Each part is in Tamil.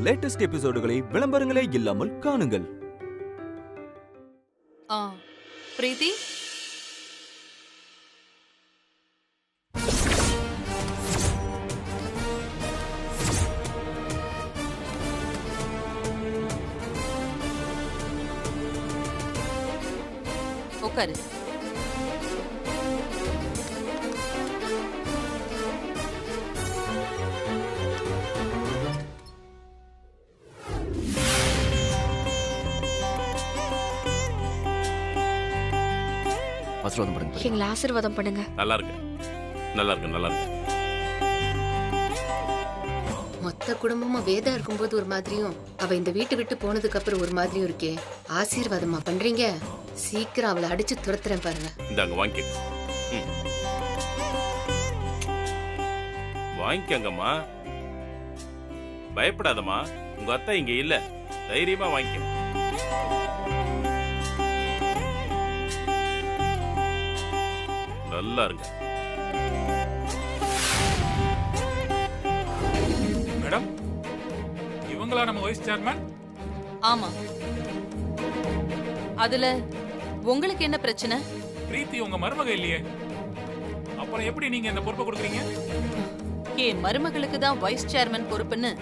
லேட்டஸ்ட் எபிசோடுகளை விளம்பரங்களே இல்லாமல் காணுங்கள். பிரீத்தி, உட்காரு. ஆசீர்வாதம் பண்ணுங்க. எங்களை ஆசீர்வாதம் பண்ணுங்க. நல்லா இருக்கு, நல்லா இருக்கு, நல்லா இருக்கு. மொத்த குடும்பமா வேதா இருக்கும்போது ஒரு மாதிரியும், அவ இந்த வீட்டு விட்டு போனதுக்கு அப்புறம் ஒரு மாதிரியும் இருக்கே. ஆசீர்வாதமா பண்றீங்க? சீக்கிரம் அவளை அடிச்சு துரத்துறேன் பாருங்க. இந்தாங்க வாங்கிக்க. வாங்கிக்கங்கம்மா, பயப்படாதம்மா. உங்க அத்தை இங்க இல்ல, தைரியமா வாங்கிக்க. நல்லா இருங்க மேடம். இவங்களா நம்ம வைஸ் சேர்மன்? ஆமா. அதுல உங்களுக்கு என்ன பிரச்சனை? பிரீத்தி உங்க மருமக இல்லையே, அப்புறம் எப்படி நீங்க இந்த பொறுப்பை கொடுக்குறீங்க? மருமகளுக்கு தான் வைஸ் சேர்மன் பொறுப்புன்னு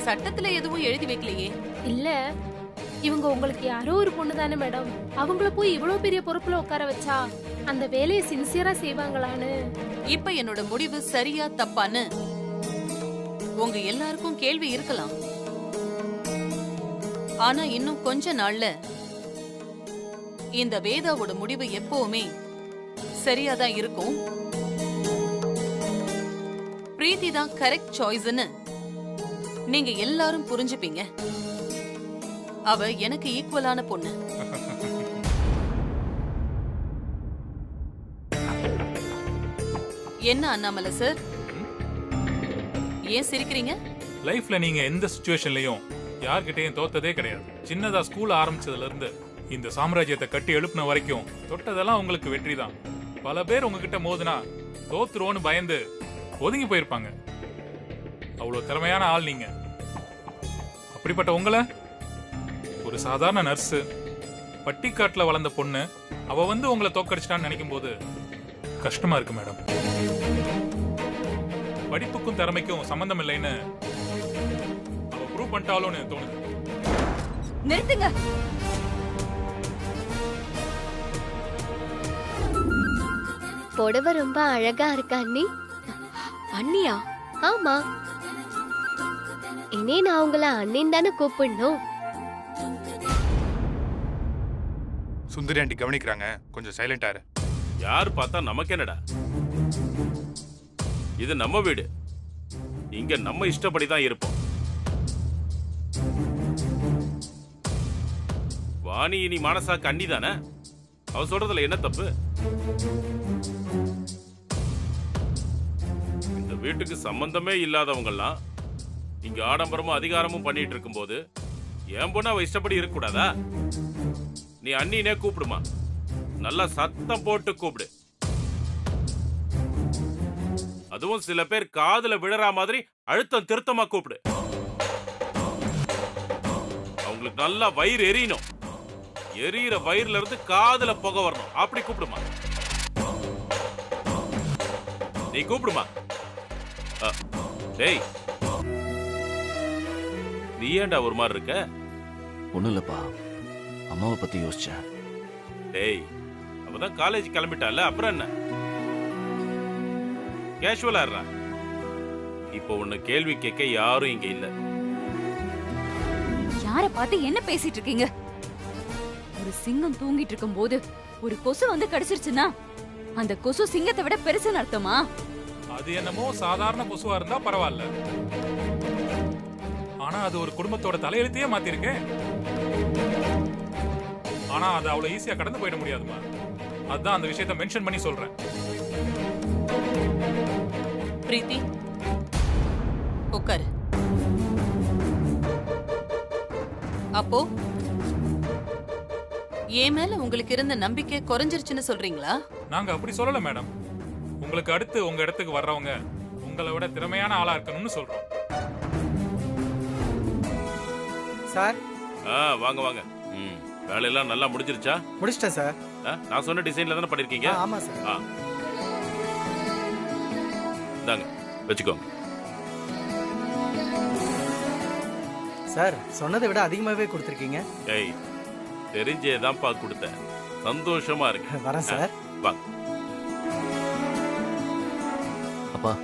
சட்டத்துல எதுவும் எழுதி வைக்கலையே. இல்ல, இவங்க உங்களுக்கு யாரோ ஒரு பொண்ணு தானே மேடம். அவங்கள போய் இவ்வளவு பெரிய பொறுப்புல உட்கார வச்சா அந்த வேலையை சின்சியரா செய்வாங்களான்னு. இப்ப என்னோட முடிவு சரியா தப்பான்னு உங்க எல்லாருக்கும் கேள்வி இருக்கலாம். ஆனா இன்னும் கொஞ்ச நாள்ல இந்த வேதாவோட முடிவு எப்பவுமே சரியாதான் இருக்கும். பிரீத்தி தான் கரெக்ட் சாய்ஸ்னு நீங்க எல்லாரும் புரிஞ்சுப்பீங்க. அவ எனக்கு ஈக்குவலான பொண்ணு. என்ன அண்ணாமலை சார், ஏன் சிரிக்கிறீங்க? லைஃப்ல நீங்க எந்த சிச்சுவேஷன்லயும் யார்கிட்டயும் தோத்ததே கிடையாது. சின்னதா ஸ்கூல் ஆரம்பிச்சதுல இருந்து இந்த சாம்ராஜ்யத்தை கட்டி எழுப்பின வரைக்கும் தொட்டதெல்லாம் உங்களுக்கு வெற்றி தான். பல பேர் உங்ககிட்ட மோதுனா தோத்துருவோன்னு பயந்து ஒதுங்கி போயிருப்பாங்க. அவ்வளவு திறமையான ஆள் நீங்க. அப்படிப்பட்ட உங்களை ஒரு சாதாரண நர்ஸ், பட்டிக்காட்டுல வளர்ந்த பொண்ணு, அவ வந்து உங்களை தோக்கடிச்சிட்டான்னு நினைக்கும் போது கஷ்டமா இருக்கு மேடம். படிப்புக்கும் திறமைக்கும் சம்பந்தம் இல்லைன்னு அவ ப்ரூவ் பண்ணிட்டாலும்னு தோணுது. நிறுத்துங்க. புடவை ரொம்ப அழகா இருக்கு அண்ணி. அண்ணியா? ஆமா, இனே நான் உங்களை அண்ணின்னு தானே கூப்பிடணும். சுந்தரி ஆண்டி கவனிக்கிறாங்க, கொஞ்சம் சைலண்டா இரு. யாரு பார்த்தா நமக்கு என்னடா? இது நம்ம வீடு, இங்க நம்ம இஷ்டப்படி தான் இருப்போம். வாணி இனி மானசாக்கு அண்ணி தானே, அவ சொல்றதுல என்ன தப்பு? இந்த வீட்டுக்கு சம்பந்தமே இல்லாதவங்கெல்லாம் இங்க ஆடம்பரமும் அதிகாரமும் பண்ணிட்டு இருக்கும் போது என் பொண்ணு அவ இஷ்டப்படி இருக்க கூடாதா? நீ அண்ணினே கூப்பிடுமா, நல்லா சத்தம் போட்டு கூப்பிடு. அதுவும் சில பேர் காதுல விழற மாதிரி அழுத்தம் திருத்தமா கூப்பிடு. அவங்களுக்கு நல்லா வயிறு எரியணும், எரியிற வயிறுல இருந்து காதுல புகை வரணும், அப்படி கூப்பிடுமா. நீ கூப்பிடுமா. டேய், நீ ஏன்டா ஒரு மாதிரி இருக்க? ஒண்ணும் இல்லப்பா, அம்மாவை பத்தி யோசிச்சேன். டேய், அவதான் காலேஜ் கிளம்பிட்டால, அப்புறம் என்ன கேஷுவலா இருறா. இப்போ உன்னை கேள்வி கேட்க யாரும் இங்க இல்ல. யார பார்த்து என்ன பேசிட்டு இருக்கீங்க? ஒரு சிங்கம் தூங்கிட்டு இருக்கும் போது ஒரு கொசு வந்து கடிச்சிருச்சுன்னா அந்த கொசு சிங்கத்தை விட பெருசுன்னு அர்த்தமா? அது என்னமோ சாதாரண கொசுவா இருந்தா பரவாயில்ல, ஆனா அது ஒரு குடும்பத்தோட தலையெழுத்தையே மாத்திருக்கு. ஆனா அது அவ்வளவு ஈஸியா கடந்து போயிட முடியாதுமா. அதான் அந்த விஷயத்தை மென்ஷன் பண்ணி சொல்றேன். பிரீத்தி, உட்காரு. அப்போ என் மேல உங்களுக்கு இருந்த நம்பிக்கை குறைஞ்சிருச்சுன்னு சொல்றீங்களா? நாங்க அப்படி சொல்லல மேடம். உங்களுக்கு அடுத்து உங்க இடத்துக்கு வர்றவங்க உங்களை விட திறமையான ஆளா இருக்கணும்னு சொல்றோம். சார். வாங்க வாங்க. வேலையெல்லாம் நல்லா முடிஞ்சிருச்சா? முடிச்சிட்டேன் சார். நான் சொன்ன டிசைன்ல தானே பண்ணிருக்கீங்க? ஆமா சார். இந்தாங்க வச்சுக்கோங்க. சார் சொன்னதை விட அதிகமாவே கொடுத்துருக்கீங்க. ஏய் தெரிஞ்சேதான்ப்பா கொடுத்தேன். சந்தோஷமா இருக்கு. வரேன் சார். வாங்க. அப்பா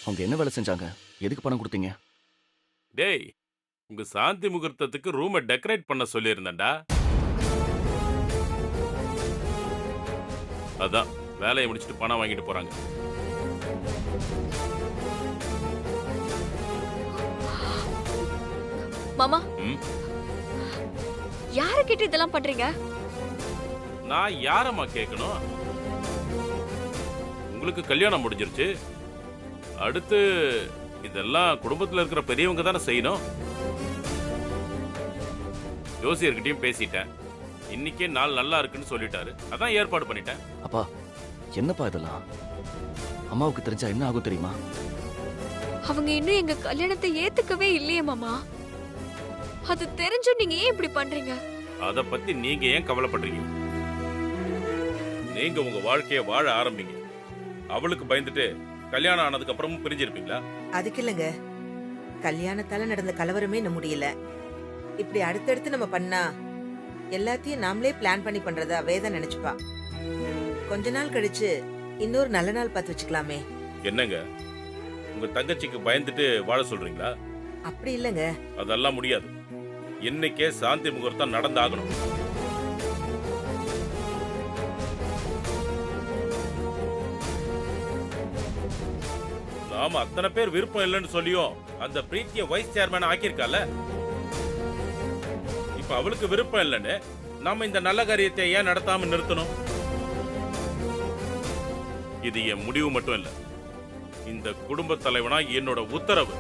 அவங்க என்ன வேலை செஞ்சாங்க? எதுக்கு பணம் கொடுத்தீங்க? டேய் உங்க சாந்தி முகூர்த்தத்துக்கு ரூமை டெக்கரேட் பண்ண சொல்லியிருந்தேன்டா. அதான் வேலையை முடிச்சுட்டு பணம் வாங்கிட்டு போறாங்க. மாமா யாரை கேட்டு இதெல்லாம் பண்றீங்க? நான் யாரம்மா கேட்கணும்? உங்களுக்கு கல்யாணம் முடிஞ்சிருச்சு. அடுத்து இதெல்லாம் குடும்பத்தில் இருக்கிற பெரியவங்க தானே செய்யணும். ஜோசியர்கிட்டயும் பேசிட்டேன். இன்னைக்கே நாள் நல்லா இருக்குன்னு சொல்லிட்டாரு. அதான் ஏற்பாடு பண்ணிட்டேன். அப்பா என்னப்பா இதெல்லாம்? அம்மாவுக்கு தெரிஞ்சா என்ன ஆகும் தெரியுமா? அவங்க இன்னும் எங்க கல்யாணத்தை ஏத்துக்கவே இல்லையே மாமா. அது தெரிஞ்சும் நீங்க ஏன் இப்படி பண்றீங்க? அத பத்தி நீங்க ஏன் கவலைப்படுறீங்க? நீங்க உங்க வாழ்க்கைய வாழ ஆரம்பிங்க. அவளுக்கு பயந்துட்டு கல்யாணம் ஆனதுக்கு அப்புறமும் பிரிஞ்சிருப்பீங்களா? அதுக்கு இல்லங்க, கல்யாணத்தால நடந்த கலவரமே இன்னும் முடியல. இப்படி அடுத்தடுத்து நம்ம பண்ணா எல்லாத்தையும் நாமளே பிளான் பண்ணி பண்றதா வேத நினைச்சுப்பா. கொஞ்ச நாள் கழிச்சு இன்னொரு நல்ல நாள் பார்த்து வச்சுக்கலாமே. என்னங்க உங்க தங்கச்சிக்கு பயந்துட்டு வாழ சொல்றீங்களா? அப்படி இல்லங்க. அதெல்லாம் முடியாது. இன்னைக்கே சாந்தி முகூர்த்தம் நடந்தாகணும். நாம அத்தனை பேர் விருப்பம் இல்லைன்னு சொல்லியும் அந்த பிரீத்திய வைஸ் சேர்மேன் ஆக்கியிருக்கால. இப்ப அவளுக்கு விருப்பம் இல்லைன்னு நாம இந்த நல்ல காரியத்தை ஏன் நடத்தாம நிறுத்தணும்? இது என் முடிவு மட்டும் இல்ல, இந்த குடும்ப தலைவனா என்னோட உத்தரவு.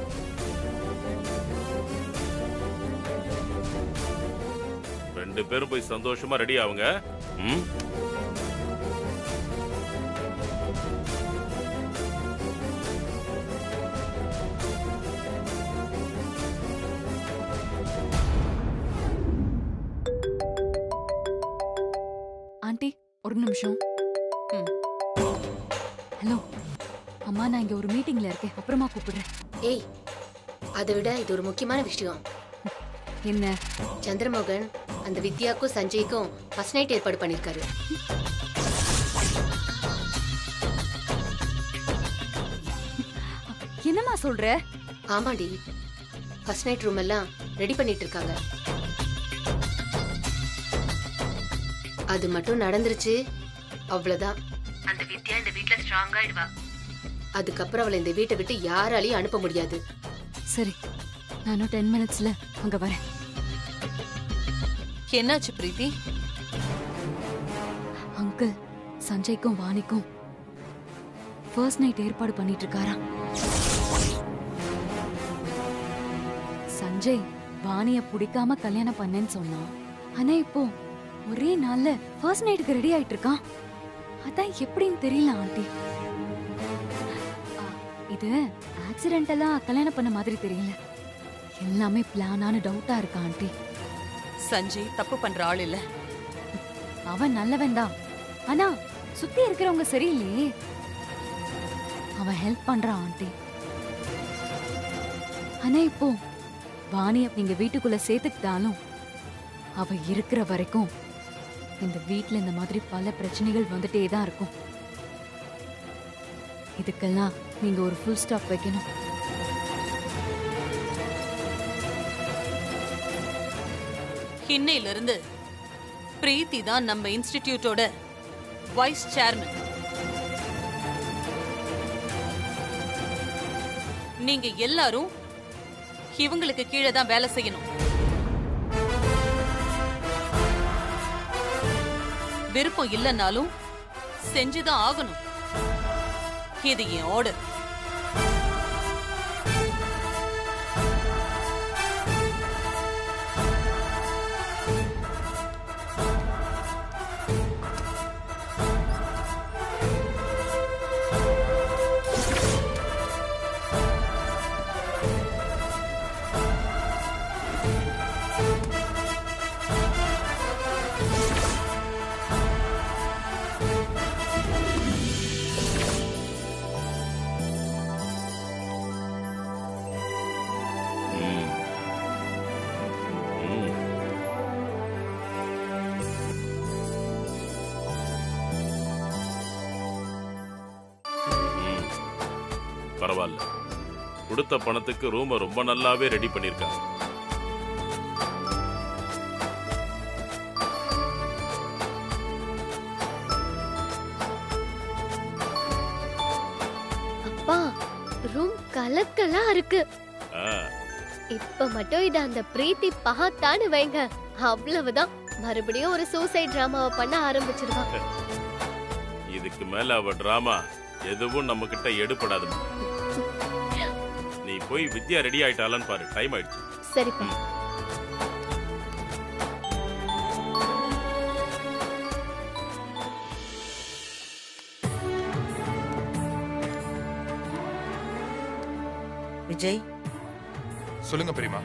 ரெண்டு பேரும் போய் சந்தோஷமா ரெடி ஆகுங்க. ஆண்டி ஒரு நிமிஷம். ஹலோ அம்மா, நான் இங்க ஒரு மீட்டிங்ல இருக்கேன், அப்புறமா கூப்பிடுறேன். ஏய் அதை விட இது ஒரு முக்கியமான விஷயம். என்ன? சந்திரமோகன் அந்த வித்யாக்கும் சஞ்சய்க்கும் ஃபர்ஸ்ட் நைட் ஏற்பாடு பண்ணிருக்காரு. என்னம்மா சொல்ற? ஆமாடி, ஃபர்ஸ்ட் நைட் ரூம் எல்லாம் ரெடி பண்ணிட்டு இருக்காங்க. அது மட்டும் நடந்துருச்சு அவ்வளவுதான். அந்த வித்யா இந்த வீட்ல ஸ்ட்ராங் ஆயிடுவா. அதுக்கப்புறம் அவளை இந்த வீட்டை விட்டு யாராலையும் அனுப்ப முடியாது. சரி, நானும் 10 மினிட்ஸ்ல அங்க வரேன். என்னாச்சு பிரீத்தி? அங்கிள் சஞ்சய்க்கும் வாணிக்கும் ஃபர்ஸ்ட் நைட் ஏற்பாடு பண்ணிட்டு இருக்காரா. சஞ்சய் வாணிய பிடிக்காம கல்யாணம் பண்ணேன்னு சொன்னான். ஆனா இப்போ ஒரே நாள்ல ஃபர்ஸ்ட் நைட்டுக்கு ரெடி ஆயிட்டு இருக்கான். அதான் எப்படின்னு தெரியல ஆண்டி. இது ஆக்சிடென்டலா கல்யாணம் பண்ண மாதிரி தெரியல. எல்லாமே பிளானான டவுட்டா இருக்கா ஆண்டி. சஞ்சய் தப்பு பண்ற ஆள் இல்ல. அவன் நல்லவன் தான். ஆனா சுத்தி இருக்கிறவங்க சரியில்லையே. அவன் ஹெல்ப் பண்றான் ஆண்டி. ஆனா இப்போ வாணிய நீங்க வீட்டுக்குள்ள சேர்த்துக்கிட்டாலும் அவ இருக்கிற வரைக்கும் இந்த வீட்ல இந்த மாதிரி பல பிரச்சனைகள் வந்துட்டே தான் இருக்கும். இதுக்கெல்லாம் நீங்க ஒரு ஃபுல் ஸ்டாப் வைக்கணும். இன்னையில இருந்து பிரீத்தி தான் நம்ம இன்ஸ்டிடியூட்டோட வைஸ் சேர்மன். நீங்க எல்லாரும் இவங்களுக்கு கீழே தான் வேலை செய்யணும். விருப்பம் இல்லைன்னாலும் செஞ்சுதான் ஆகணும். இது என் ஆர்டர். கொடுத்த பணத்துக்கு ரூமை ரொம்ப நல்லாவே ரெடி பண்ணிருக்காங்க. அப்பா ரூம் கலக்கலா இருக்கு. ஆ, இப்ப மட்டும் இத அந்த பிரீத்தி பார்த்தான்னு வைங்க, அவ்வளவுதான் மறுபடியும் ஒரு சூசைட் டிராமாவை பண்ண ஆரம்பிச்சிருவா. இதுக்கு மேல அவ டிராமா எதுவும் நம்ம கிட்ட எடுபடாதுமா. நீ போய் வித்யா ரெடி ஆயிட்டாளான்னு பாரு, டைம் ஆயிடுச்சு. சரிப்பா. விஜய், சொல்லுங்க பெரியமா.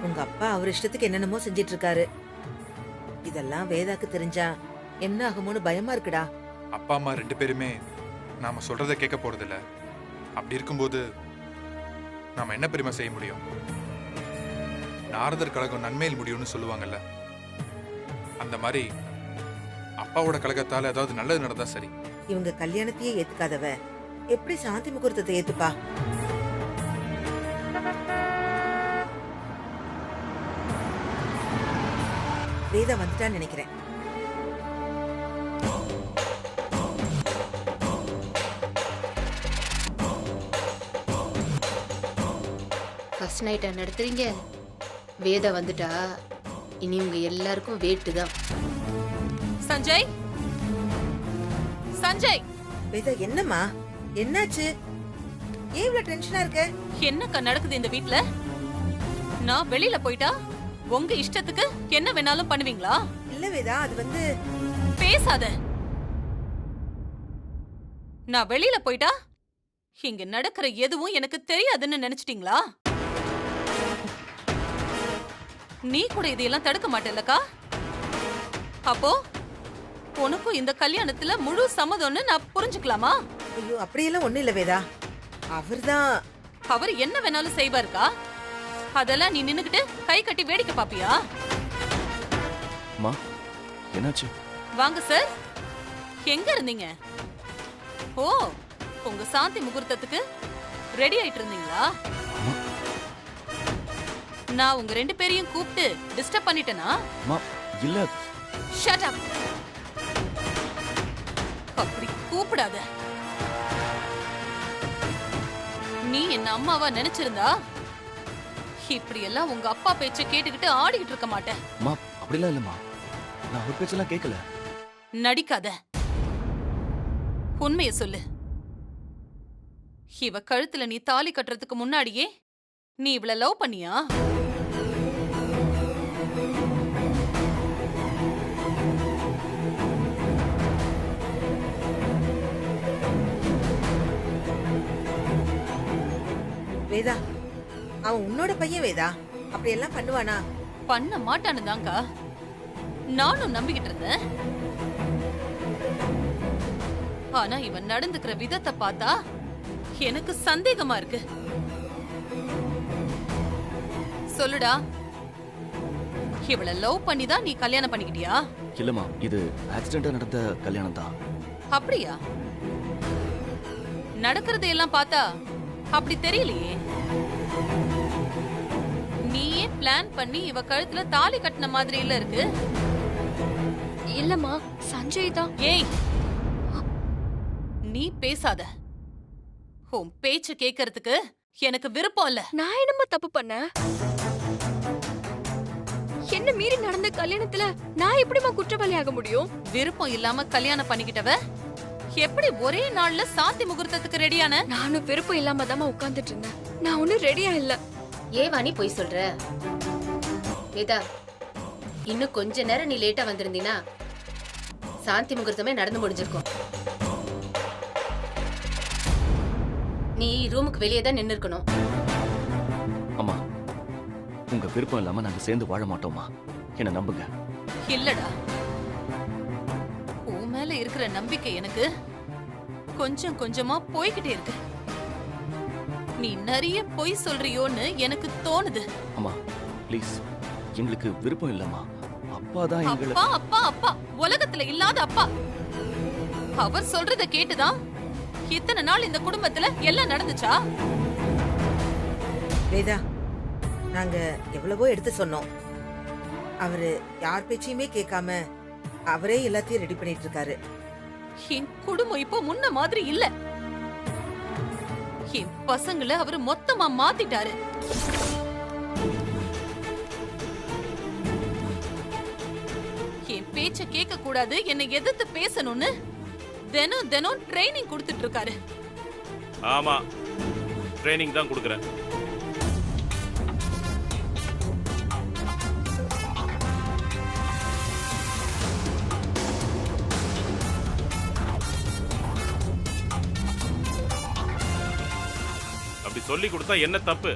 உங்க அப்பா அவர் இஷ்டத்துக்கு என்னென்னமோ செஞ்சிட்டு இருக்காரு. இதெல்லாம் வேதாக்கு தெரிஞ்சா என்ன ஆகுமோன்னு பயமா இருக்குடா. அப்பா அம்மா 2 பேருமே நாம சொல்றதை கேட்க போறதில்ல. அப்படி இருக்கும்போது நாம என்ன பெரியமா செய்ய முடியும்? நாரதர் கழகம் நன்மையில் முடியும்னு சொல்லுவாங்கல்ல, அந்த மாதிரி அப்பாவோட கழகத்தால ஏதாவது நல்லது நடந்தா சரி. இவங்க கல்யாணத்தையே ஏத்துக்காதவ எப்படி சாந்தி முகூர்த்தத்தை ஏத்துப்பா? வேதா வந்துட்டான்னு நினைக்கிறேன். ஃபர்ஸ்ட் நைட்டா நடத்துறீங்க? வேதா வந்துட்டா இனி உங்க எல்லாருக்கும் வேட்டு தான். சஞ்சய், சஞ்சய். வேதா என்னம்மா, என்னாச்சு? ஏன் இவ்வளவு டென்ஷனா இருக்க? என்னக்கா நடக்குது இந்த வீட்ல? நான் வெளியில போயிட்டா உங்க இஷ்டத்துக்கு என்ன வேணாலும் பண்ணுவீங்களா? இல்ல வேதா, அது வந்து பேசாத. நான் வெளியில போயிட்டா இங்க நடக்கிற எதுவும் எனக்கு தெரியாதுன்னு நினைச்சிட்டீங்களா? நீ கூட இதையெல்லாம் தடுக்க மாட்டேல்லக்கா? அப்போ உனக்கும் இந்த கல்யாணத்துல முழு சம்மதம்னு நான் புரிஞ்சுக்கலாமா? ஐயோ, அப்படியெல்லாம் ஒண்ணு இல்ல வேதா. அவர்தான் அவர் என்ன வேணாலும் செய்வாருக்கா? அதெல்லாம் நீ நின்னுகிட்டு கை கட்டி வேடிக்கை பாப்பியா? அம்மா, என்னாச்சு? வாங்க சார். எங்க இருந்தீங்க? ஓ, உங்க சாந்தி முகூர்த்தத்துக்கு ரெடி ஆயிட்டு இருந்தீங்களா? நான் உங்க 2 பேரையும் கூப்பிட்டு டிஸ்டர்ப் பண்ணிட்டேனா? அம்மா, இல்ல. Shut up. அப்படி கூப்பிடாத. நீ என்ன அம்மாவா நினைச்சிருந்தா இப்படி எல்லாம் உங்க அப்பா பேச்ச கேட்டுக்கிட்டு ஆடிக்கிட்டு இருக்க மாட்டேன். அம்மா, அப்படிலாம் இல்லம்மா. நான் அவர் பேச்செல்லாம் கேட்கல. நடிக்காத. உண்மைய சொல்லு. இவ கழுத்துல நீ தாலி கட்டுறதுக்கு முன்னாடியே நீ இவள லவ் பண்ணியா? வேதா, அவன் உன்னோட பையன் வேதா. அப்படி எல்லாம் பண்ணுவானா? பண்ண மாட்டானுதான்க்கா நானும் நம்பிக்கிட்டு இருந்தேன். ஆனா இவன் நடந்துக்கிற விதத்தை பார்த்தா எனக்கு சந்தேகமா இருக்கு. சொல்லுடா, இவள லவ் பண்ணிதான் நீ கல்யாணம் பண்ணிக்கிட்டியா? இல்லம்மா, இது ஆக்சிடென்டா நடந்த கல்யாணம் தான். அப்படியா? நடக்கிறது எல்லாம் பார்த்தா அப்படி தெரியலையே. நீயே பிளான் பண்ணி இவ கழுத்துல தாலி கட்டின மாதிரி இல்ல இருக்கு. இல்லம்மா, சஞ்சய் தான். ஏய், நீ பேசாத. உன் பேச்சு கேட்கறதுக்கு எனக்கு விருப்பம் இல்ல. நான் என்னம்மா தப்பு பண்ணேன்? என்ன மீறி நடந்த கல்யாணத்துல நான் எப்படிமா குற்றவாளியாக முடியும்? விருப்பம் இல்லாம கல்யாணம் பண்ணிக்கிட்டவ எப்படி ஒரே நாள்ல சாந்தி முகூர்த்தத்துக்கு ரெடியான? நானும் விருப்பம் இல்லாம தான் உட்கார்ந்துட்டு இருந்தேன். நான் ஒன்னும் ரெடியா இல்ல. ஏவாணி போய் சொல்ற? வேதா, இன்னும் கொஞ்ச நேரம் நீ லேட்டா வந்திருந்தீனா சாந்தி முகூர்த்தமே நடந்து முடிஞ்சிருக்கும். நீ ரூமுக்கு வெளியே தான் நின்னு இருக்கணும். அம்மா, உங்க விருப்பம் இல்லாம நாங்க சேர்ந்து வாழ மாட்டோமா? என்ன நம்புங்க. இல்லடா, உன் மேல இருக்கிற நம்பிக்கை எனக்கு கொஞ்சம் கொஞ்சமா போய்கிட்டே இருக்கு. நீ நிறைய பொய் சொல்றியோன்னு எனக்கு தோணுது. அம்மா, ப்ளீஸ், எங்களுக்கு விருப்பம் இல்லம்மா. அப்பா தான் எங்களை... அப்பா அப்பா அப்பா, உலகத்துல இல்லாத அப்பா. அவர் சொல்றத கேட்டுதான் இத்தனை நாள் இந்த குடும்பத்துல எல்லாம் நடந்துச்சா? வேதா, நாங்க எவ்வளவோ எடுத்து சொன்னோம். அவரு யார் பேச்சையுமே கேட்காம அவரே எல்லாத்தையும் ரெடி பண்ணிட்டு இருக்காரு. என் குடும்பம் இப்போ முன்ன மாதிரி இல்ல. என் பசங்களை அவரு மொத்தமா மாத்திட்டாரு. என் பேச்ச கேட்க கூடாது, என்னை எதிர்த்து பேசணும்னு தினம் தினம் ட்ரைனிங் கொடுத்துட்டு இருக்காரு. ஆமா, ட்ரைனிங் தான் கொடுக்கறேன். அப்படி சொல்லி கொடுத்தா என்ன தப்பு?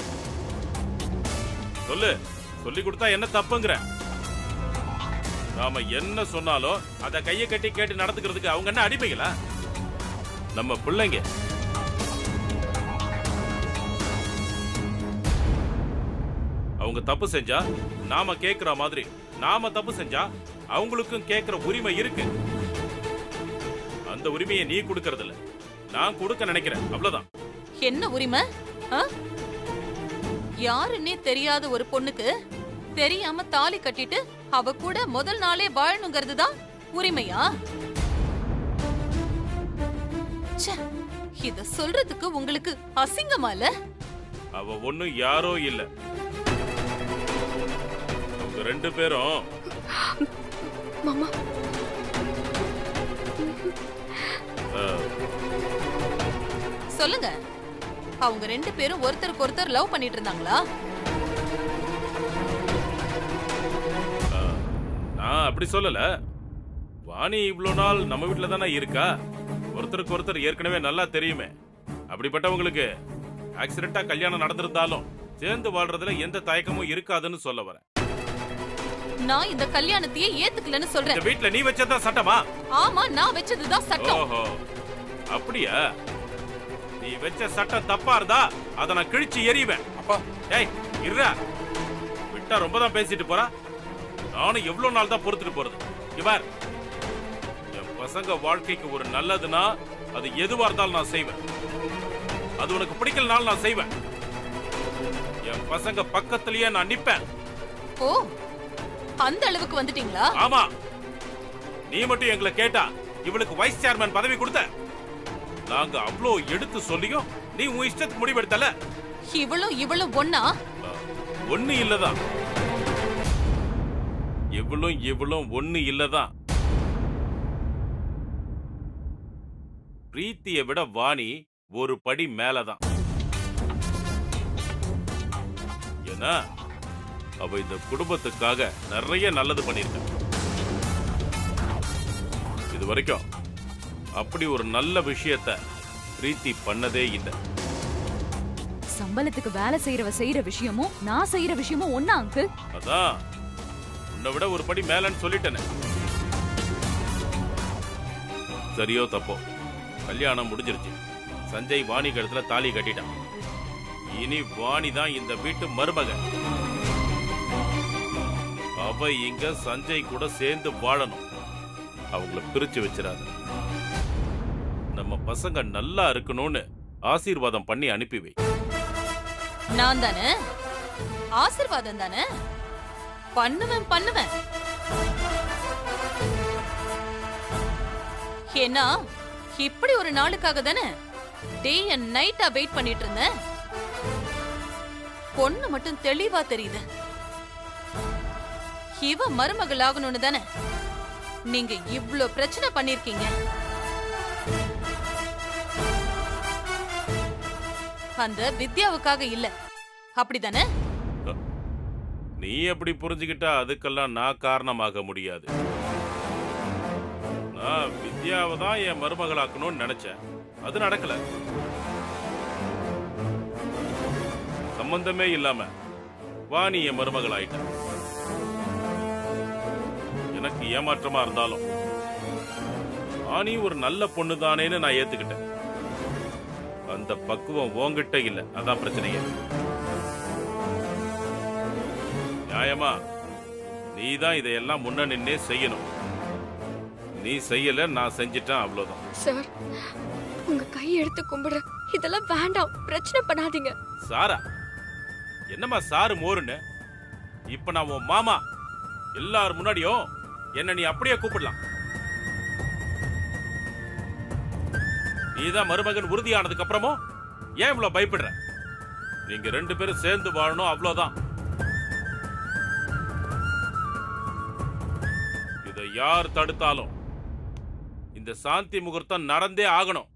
சொல்லு, சொல்லி கொடுத்தா என்ன தப்புங்கிற? நாம என்ன சொன்னாலும் அத கையை கட்டி கேட்டு நடந்துக்கிறதுக்கு அவங்க என்ன அடிமைகளா? நம்ம பிள்ளைங்க. அவங்க தப்பு செஞ்சா நாம கேக்குற மாதிரி, நாம தப்பு செஞ்சா அவங்களுக்கும் கேக்குற உரிமை இருக்கு. அந்த உரிமையை நீ கொடுக்கறது இல்ல, நான் கொடுக்க நினைக்கிறேன், அவ்வளவுதான். என்ன உரிமை? யாருன்னே தெரியாத ஒரு பொண்ணுக்கு தெரியாம தாலி கட்டிட்டு அவ கூட முதல் நாளே வாழணுங்கிறது தான் உரிமையா? இத சொல்றதுக்கு உங்களுக்கு அசிங்கமா இல்ல? அவ ஒண்ணும் யாரோ இல்ல, அவங்க ரெண்டு பேரும். மாமா, சொல்லுங்க, அவங்க ரெண்டு பேரும் ஒருத்தருக்கு ஒருத்தர் லவ் பண்ணிட்டு இருந்தாங்களா? நான் அப்படி சொல்லல. வாணி இவ்வளவு நாள் நம்ம வீட்டுல தானே இருக்கா, ஒருத்தருக்கு ஒருத்தர் ஏற்கனவே நல்லா தெரியுமே. அப்படிப்பட்டவங்களுக்கு ஆக்சிடென்டா கல்யாணம் நடந்திருந்தாலும் சேர்ந்து வாழ்றதுல எந்த தயக்கமும் இருக்காதுன்னு சொல்ல வரேன். நான் இந்த கல்யாணத்தையே ஏத்துக்கலன்னு சொல்றேன். இந்த வீட்டுல நீ வச்சதுதான் சட்டமா? ஆமா, நான் வச்சதுதான் சட்டம். ஓஹோ, அப்படியா? நீ வச்ச சட்டம் தப்பா இருந்தா அத நான் கிழிச்சு எறிவேன். அப்பா, ஏய் இருடா, விட்டா ரொம்ப தான் பேசிட்டு போறா. நானும் எவ்வளவு நாள் தான் பொறுத்துட்டு போறது? இவர் என் பசங்க வாழ்க்கைக்கு ஒரு நல்லதுன்னா அது எதுவா இருந்தாலும் நான் செய்வேன். அது உனக்கு பிடிக்கலனாலும் நான் செய்வேன். என் பசங்க பக்கத்திலேயே நான் நிப்பேன். ஓ, அந்த அளவுக்கு வந்துட்டீங்களா? ஆமா, நீ மட்டும் எங்களை கேட்டா இவளுக்கு வைஸ் சேர்மன் பதவி கொடுத்த. நாங்க அவ்வளோ எடுத்து சொல்லியும் நீ உன் இஷ்டத்துக்கு முடிவெடுத்தல. இவளும் ஒண்ணா? ஒண்ணு இல்லதான். இவளும் ஒண்ணு இல்லதான். பிரீத்தியை விட வாணி ஒரு படி மேலதான். ஏன்னா அவ இந்த குடும்பத்துக்காக நிறைய நல்லது பண்ணிருக்க. இது வரைக்கும் அப்படி ஒரு நல்ல விஷயத்தை பிரீத்தி பண்ணதே இல்லை. சம்பளத்துக்கு வேலை செய்யற விஷயமும் நான் செய்யற விஷயமும் ஒண்ணா அங்கிள்? அதான் உன்னை விட ஒரு படி மேலன்னு சொல்லிட்டேனே. சரியோ தப்போ கல்யாணம் முடிஞ்சிருச்சு. சஞ்சய் வாணி கழுத்துல தாலி கட்டிட்டான். இனி வாணி தான் இந்த வீட்டு மருமக. அவ இங்க சஞ்சய் கூட சேர்ந்து வாழணும். அவங்கள பிரிச்சு வச்சிடாத. நம்ம பசங்க நல்லா இருக்கணும்னு ஆசீர்வாதம் பண்ணி அனுப்பி வை. நான் தானே ஆசீர்வாதம் தானே பண்ணுவேன். ஏன்னா இப்படி ஒரு நாளுக்காக தானே டே அண்ட் நைட்டா வெயிட் பண்ணிட்டு இருந்தேன். பொண்ணு மட்டும் தெளிவா தெரியுது. இவ மருமகள் ஆகணும்னு தானே நீங்க இவ்ளோ பிரச்சனை பண்ணிருக்கீங்க. அந்த வித்யாவுக்காக இல்ல, அப்படிதானே? நீ எப்படி புரிஞ்சுக்கிட்டா அதுக்கெல்லாம் நான் காரணமாக முடியாது. நான் வித்யாவை தான் என் மருமகளாக்கணும்னு நினைச்சேன். அது நடக்கல. சம்பந்தமே இல்லாம வாணி என் மருமகள் ஆயிட்ட. எனக்கு ஏமாற்றமா இருந்தாலும் வாணி ஒரு நல்ல பொண்ணு தானேன்னு நான் ஏத்துக்கிட்டேன். அந்த பக்குவம் உன்கிட்ட இல்ல, அதான் பிரச்சனையே. நியாயமா நீதான் இதையெல்லாம் முன்ன நின்னே செய்யணும். நீ செய்யல, நான் செஞ்சிட்டேன், அவ்வளவுதான். சார், உங்க கையை எடுத்து கும்பிடுறேன். இதெல்லாம் வேண்டாம், பிரச்சனை பண்ணாதீங்க. சாரா, என்னம்மா சாரு மோருன்னு? இப்ப நான் உன் மாமா, எல்லாரும் முன்னாடியும் என்ன நீ அப்படியே கூப்பிடலாம். நீதான் மருமகன் உறுதியானதுக்கு அப்புறமும் ஏன் இவ்வளவு பயப்படுற? நீங்க 2 பேரும் சேர்ந்து வாழணும், அவ்வளவுதான். இதை யார் தடுத்தாலும் இந்த சாந்தி முகூர்த்தம் நடந்தே ஆகணும்.